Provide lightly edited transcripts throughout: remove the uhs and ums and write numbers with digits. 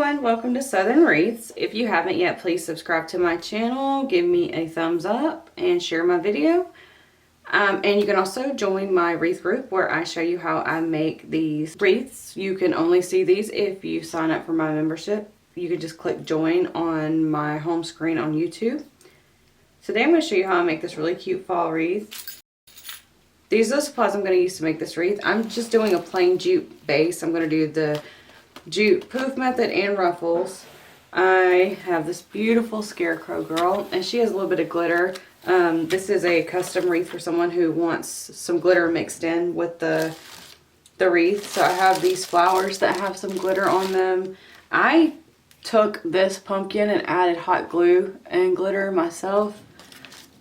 everyone, welcome to Southern Wreaths. If you haven't yet, please subscribe to my channel, give me a thumbs up, and share my video. And you can also join my wreath group where I show you how I make these wreaths. You can only see these if you sign up for my membership. You can just click join on my home screen on YouTube. Today I'm going to show you how I make this really cute fall wreath. These are the supplies I'm going to use to make this wreath. I'm just doing a plain jute base. I'm going to do the jute poof method and ruffles. I have this beautiful Scarecrow girl, and she has a little bit of glitter. This is a custom wreath for someone who wants some glitter mixed in with the wreath. So I have these flowers that have some glitter on them. I took this pumpkin and added hot glue and glitter myself.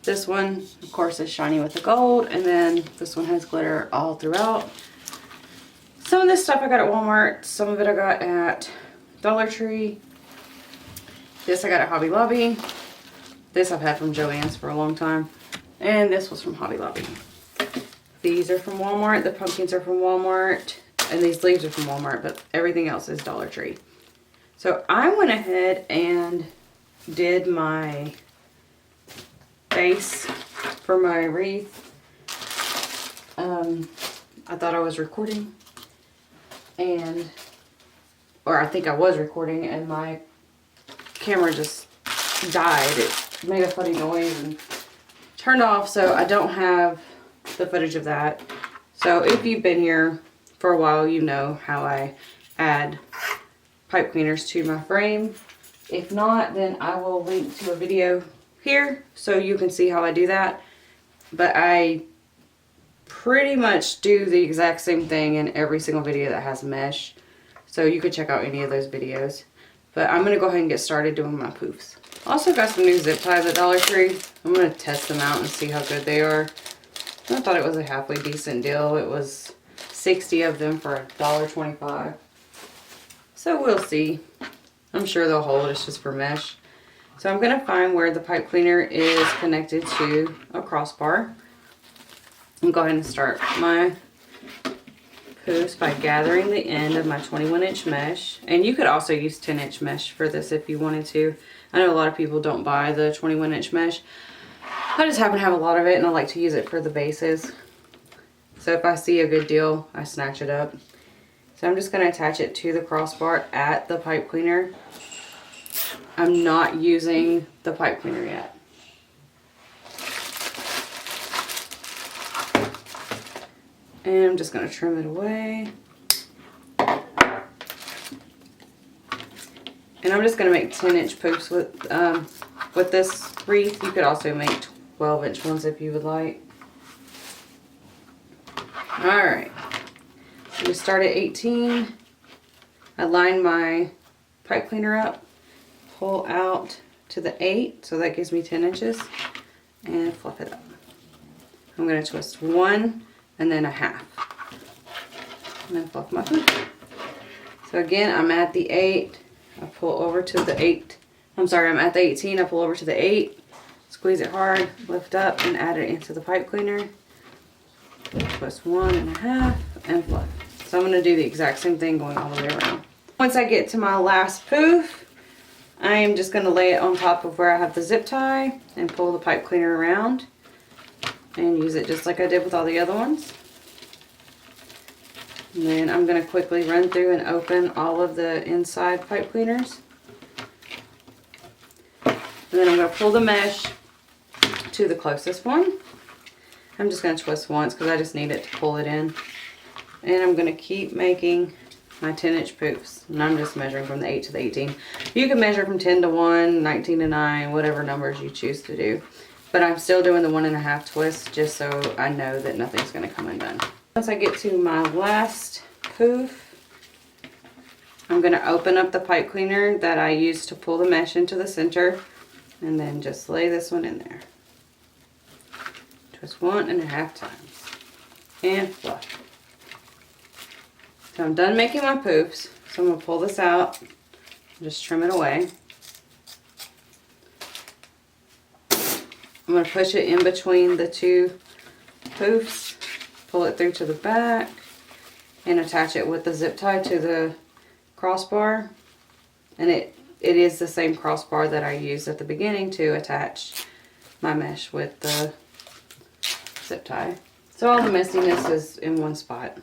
This one, of course, is shiny with the gold, and then this one has glitter all throughout. Some of this stuff I got at Walmart, some of it I got at Dollar Tree. This I got at Hobby Lobby. This I've had from Joann's for a long time. And this was from Hobby Lobby. These are from Walmart, the pumpkins are from Walmart, and these leaves are from Walmart, but everything else is Dollar Tree. So I went ahead and did my base for my wreath. I thought I was recording. Or I think I was recording, and my camera just died. It made a funny noise and turned off, so I don't have the footage of that. So if you've been here for a while, you know how I add pipe cleaners to my frame. If not, then I will link to a video here so you can see how I do that. But I pretty much do the exact same thing in every single video that has mesh, so you could check out any of those videos. But I'm gonna go ahead and get started doing my poofs. Also got some new zip ties at Dollar Tree. I'm gonna test them out and see how good they are. I thought it was a halfway decent deal. It was 60 of them for $1.25, so we'll see. I'm sure they'll hold. It's just for mesh. So I'm gonna find where the pipe cleaner is connected to a crossbar. I'm going to go ahead and start my poofs by gathering the end of my 21-inch mesh. And you could also use 10-inch mesh for this if you wanted to. I know a lot of people don't buy the 21-inch mesh. I just happen to have a lot of it, and I like to use it for the bases. So if I see a good deal, I snatch it up. So I'm just going to attach it to the crossbar at the pipe cleaner. I'm not using the pipe cleaner yet. And I'm just going to trim it away. And I'm just going to make 10-inch poofs with this wreath. You could also make 12-inch ones if you would like. Alright. I'm going to start at 18. I line my pipe cleaner up. Pull out to the 8. So that gives me 10 inches. And fluff it up. I'm going to twist 1. And then a half. And then fluff my poof. So again, I'm at the 8. I pull over to the 8. I'm sorry, I'm at the 18. I pull over to the 8. Squeeze it hard, lift up, and add it into the pipe cleaner. Twist 1 and a half and fluff. So I'm going to do the exact same thing going all the way around. Once I get to my last poof, I am just going to lay it on top of where I have the zip tie and pull the pipe cleaner around. And use it just like I did with all the other ones. And then I'm going to quickly run through and open all of the inside pipe cleaners. And then I'm going to pull the mesh to the closest one. I'm just going to twist once because I just need it to pull it in. And I'm going to keep making my 10-inch poofs. And I'm just measuring from the 8 to the 18. You can measure from 10 to 1, 19 to 9, whatever numbers you choose to do. But I'm still doing the 1.5 twist just so I know that nothing's going to come undone. Once I get to my last poof, I'm going to open up the pipe cleaner that I used to pull the mesh into the center, and then just lay this one in there. Twist 1.5 times and fluff. So I'm done making my poofs, so I'm going to pull this out and just trim it away. I'm going to push it in between the two poofs, pull it through to the back, and attach it with the zip tie to the crossbar. And it is the same crossbar that I used at the beginning to attach my mesh with the zip tie. So all the messiness is in one spot.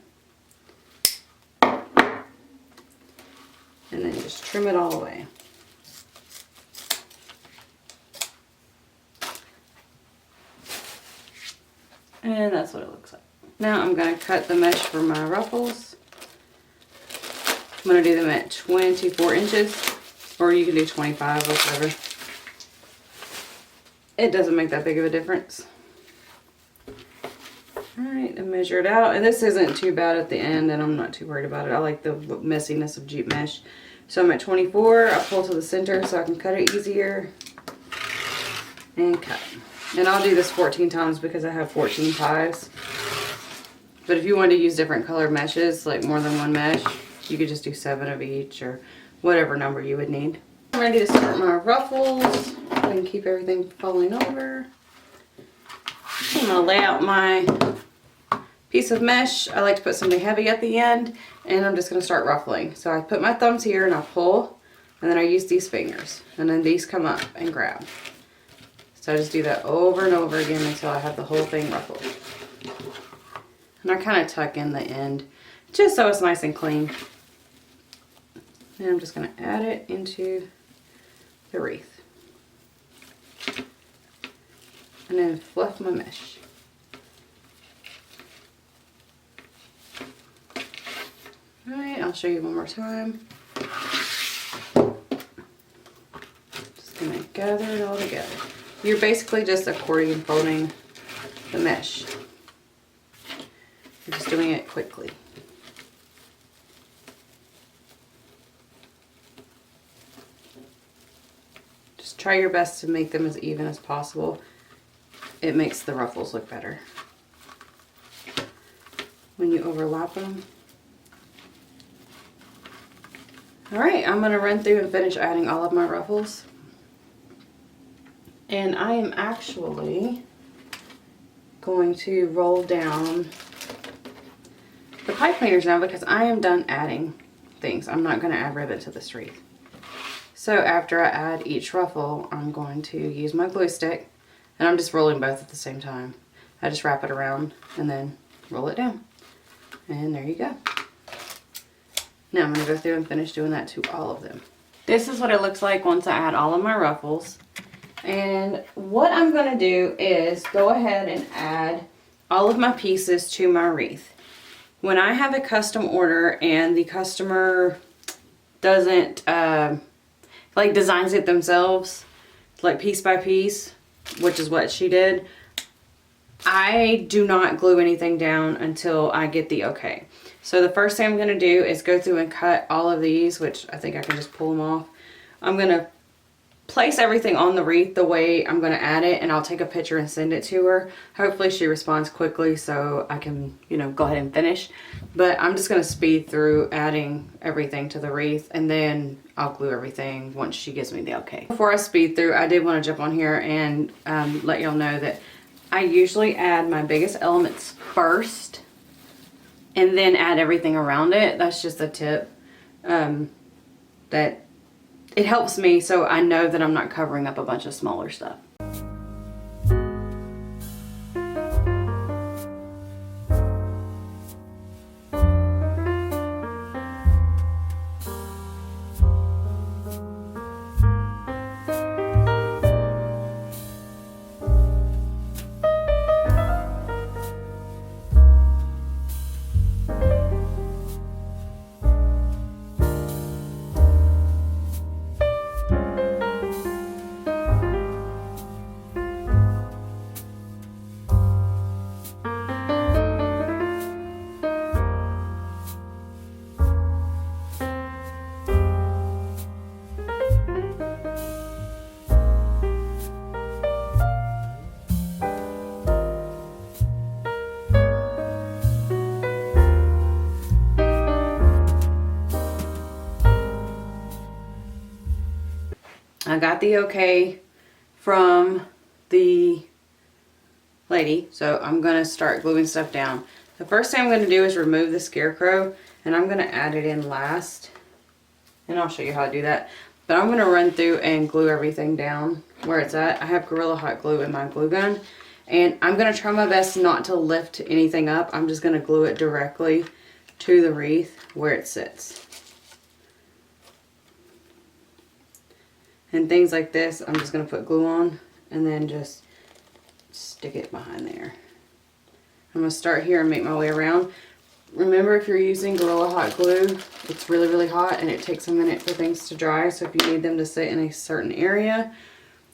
And then just trim it all away. And that's what it looks like. Now I'm going to cut the mesh for my ruffles. I'm going to do them at 24 inches, or you can do 25 or whatever. It doesn't make that big of a difference. Alright, and measure it out. And this isn't too bad at the end, and I'm not too worried about it. I like the messiness of Jeep mesh. So I'm at 24. I pull to the center so I can cut it easier. And cut. And I'll do this 14 times because I have 14 ties. But if you want to use different colored meshes, like more than one mesh, you could just do 7 of each or whatever number you would need. I'm ready to start my ruffles. I can keep everything falling over. I'm going to lay out my piece of mesh. I like to put something heavy at the end, and I'm just going to start ruffling. So I put my thumbs here and I pull, and then I use these fingers, and then these come up and grab. So I just do that over and over again until I have the whole thing ruffled. And I kind of tuck in the end just so it's nice and clean. And I'm just going to add it into the wreath. And then fluff my mesh. Alright, I'll show you one more time. Just going to gather it all together. You're basically just accordion folding the mesh. You're just doing it quickly. Just try your best to make them as even as possible. It makes the ruffles look better when you overlap them. Alright, I'm going to run through and finish adding all of my ruffles. And I am actually going to roll down the pipe cleaners now because I am done adding things. I'm not going to add ribbon to this wreath. So after I add each ruffle, I'm going to use my glue stick, and I'm just rolling both at the same time. I just wrap it around and then roll it down. And there you go. Now I'm going to go through and finish doing that to all of them. This is what it looks like once I add all of my ruffles. And what I'm going to do is go ahead and add all of my pieces to my wreath. When I have a custom order and the customer doesn't, like designs it themselves, like piece by piece, which is what she did, I do not glue anything down until I get the okay. So the first thing I'm going to do is go through and cut all of these, which I think I can just pull them off. I'm going to place everything on the wreath the way I'm going to add it, and I'll take a picture and send it to her. Hopefully she responds quickly so I can, you know, go ahead and finish. But I'm just going to speed through adding everything to the wreath, and then I'll glue everything once she gives me the okay. Before I speed through, I did want to jump on here and let y'all know that I usually add my biggest elements first and then add everything around it. That's just a tip that it helps me so I know that I'm not covering up a bunch of smaller stuff. I got the okay from the lady, so I'm going to start gluing stuff down. The first thing I'm going to do is remove the Scarecrow, and I'm going to add it in last. and I'll show you how to do that. But I'm going to run through and glue everything down where it's at. I have Gorilla Hot Glue in my glue gun. And I'm going to try my best not to lift anything up. I'm just going to glue it directly to the wreath where it sits. And things like this, I'm just going to put glue on and then just stick it behind there. I'm going to start here and make my way around. Remember, if you're using Gorilla Hot Glue, it's really, really hot and it takes a minute for things to dry. So if you need them to sit in a certain area,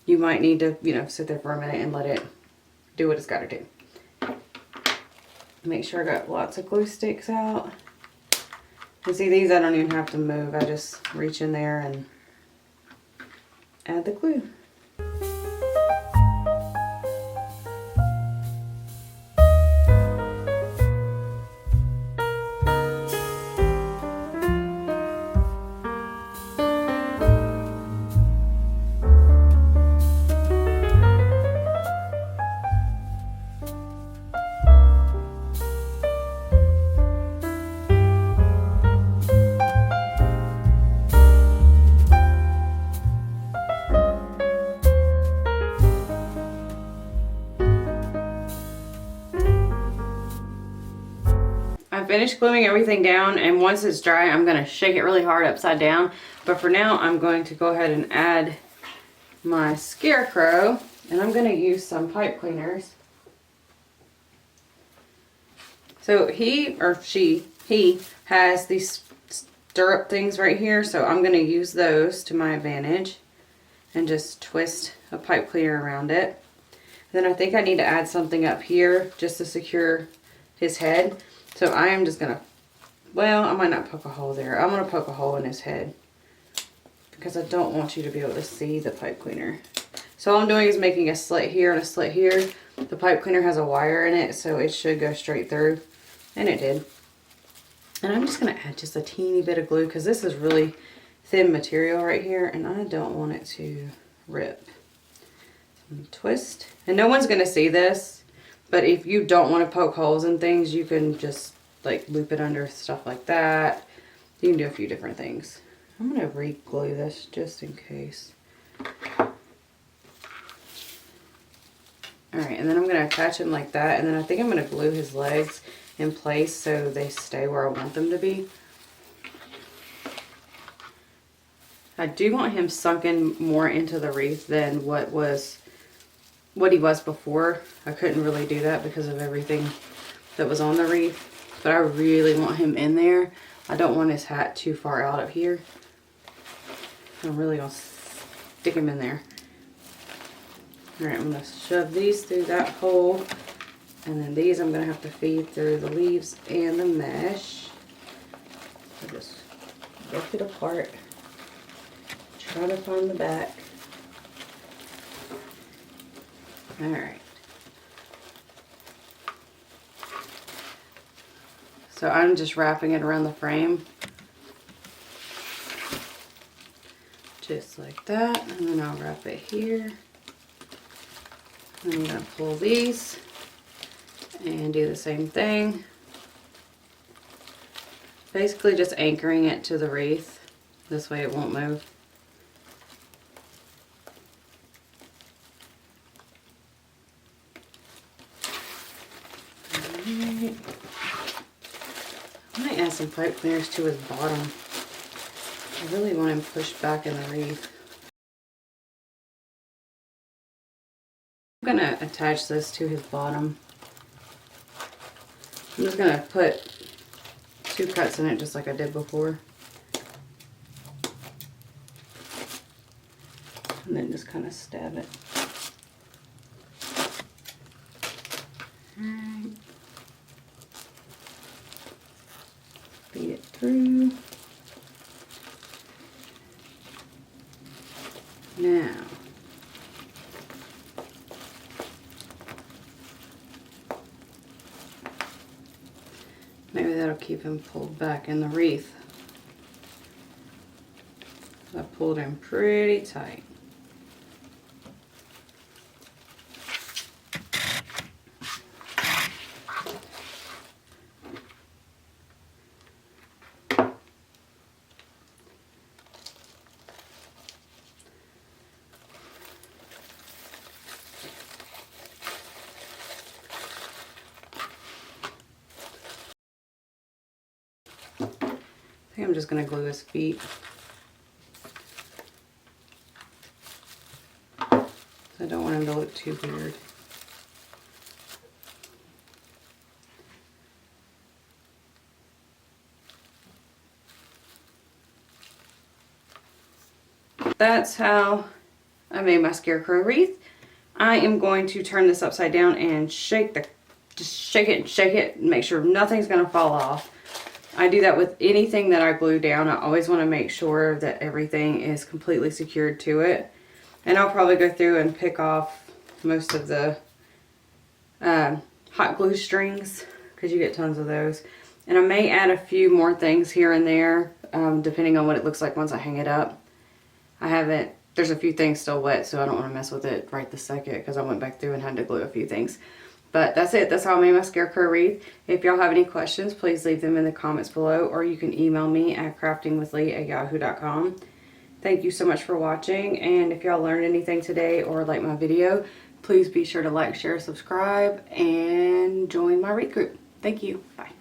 you might need to, you know, sit there for a minute and let it do what it's got to do. Make sure I got lots of glue sticks out. And see, these I don't even have to move. I just reach in there and add the glue. I finished gluing everything down, and once it's dry, I'm going to shake it really hard upside down. But for now, I'm going to go ahead and add my Scarecrow, and I'm going to use some pipe cleaners. So he has these stirrup things right here, so I'm going to use those to my advantage and just twist a pipe cleaner around it. Then I think I need to add something up here just to secure his head. So I am just going to, well, I might not poke a hole there. I'm going to poke a hole in his head because I don't want you to be able to see the pipe cleaner. So all I'm doing is making a slit here and a slit here. The pipe cleaner has a wire in it, so it should go straight through. And it did. And I'm just going to add just a teeny bit of glue because this is really thin material right here and I don't want it to rip. So I'm going to twist. And no one's going to see this. But if you don't want to poke holes in things, you can just like loop it under stuff like that. You can do a few different things. I'm going to re-glue this just in case. Alright, and then I'm going to attach him like that. And then I think I'm going to glue his legs in place so they stay where I want them to be. I do want him sunken more into the wreath than what he was before. I couldn't really do that because of everything that was on the wreath, but I really want him in there. I don't want his hat too far out of here. I'm really gonna stick him in there. All right, I'm gonna shove these through that hole, and then these I'm gonna have to feed through the leaves and the mesh. So just rip it apart, try to find the back. All right. So I'm just wrapping it around the frame. Just like that. And then I'll wrap it here. And I'm going to pull these and do the same thing. Basically just anchoring it to the wreath. This way it won't move. I might add some pipe cleaners to his bottom. I really want him pushed back in the wreath. I'm going to attach this to his bottom. I'm just going to put 2 cuts in it just like I did before. And then just kind of stab it. Alright. Feed it through. Now, maybe that'll keep him pulled back in the wreath. I pulled him pretty tight. think I'm just going to glue his feet. I don't want him to look too weird. That's how I made my Scarecrow wreath. I am going to turn this upside down and just shake it and shake it and make sure nothing's going to fall off. I do that with anything that I glue down. I always want to make sure that everything is completely secured to it. And I'll probably go through and pick off most of the hot glue strings, because you get tons of those. And I may add a few more things here and there, depending on what it looks like once I hang it up. There's a few things still wet, so I don't want to mess with it right this second, because I went back through and had to glue a few things. But that's it. That's how I made my Scarecrow wreath. If y'all have any questions, please leave them in the comments below, or you can email me at craftingwithlee@yahoo.com. Thank you so much for watching, and if y'all learned anything today or like my video, please be sure to like, share, subscribe, and join my wreath group. Thank you. Bye.